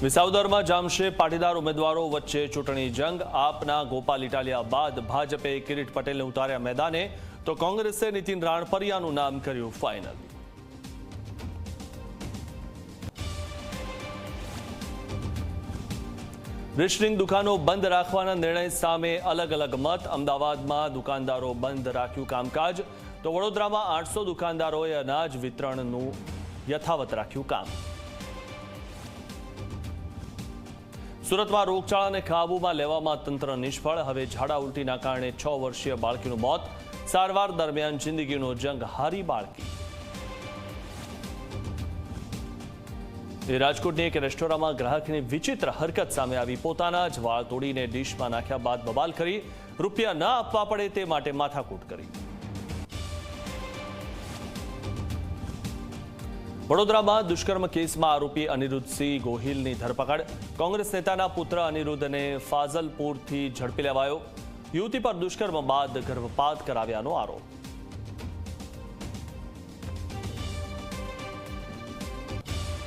વિસાવદરમાં જામશે પાટીદાર ઉમેદવારો વચ્ચે ચૂંટણી જંગ। આપના ગોપાલ ઇટાલિયા બાદ ભાજપે કિરીટ પટેલને ઉતાર્યા મેદાને, તો કોંગ્રેસે નીતિન રાણપરિયાનું નામ કર્યું ફાઇનલ। રેશનિંગ દુકાનો બંધ રાખવાના નિર્ણય સામે અલગ અલગ મત। અમદાવાદમાં દુકાનદારો બંધ રાખ્યું કામકાજ, તો વડોદરામાં 800 દુકાનદારોએ અનાજ વિતરણનું યથાવત રાખ્યું કામ। સુરતમાં રોગચાળાને કાબૂમાં લેવામાં તંત્ર નિષ્ફળ। હવે ઝાડા ઉલટીના કારણે 6 વર્ષીય બાળકીનું મોત। સારવાર દરમિયાન જિંદગીનો જંગ હારી બાળકી। રાજકોટની એક રેસ્ટોરાંમાં ગ્રાહકની વિચિત્ર હરકત સામે આવી। પોતાના જ વાળ તોડીને ડીશમાં નાખ્યા બાદ બબાલ કરી। રૂપિયા ન આપવા પડે તે માટે માથાકૂટ કરી। વડોદરામાં દુષ્કર્મ કેસમાં આરોપી અનિરુદ્ધસિંહ ગોહિલની ધરપકડ। કોંગ્રેસ નેતાના પુત્ર અનિરુદ્ધને ફાઝલપુરથી ઝડપી લેવાયો। યુવતી પર દુષ્કર્મ બાદ ગર્ભપાત કરાવ્યાનો આરોપ।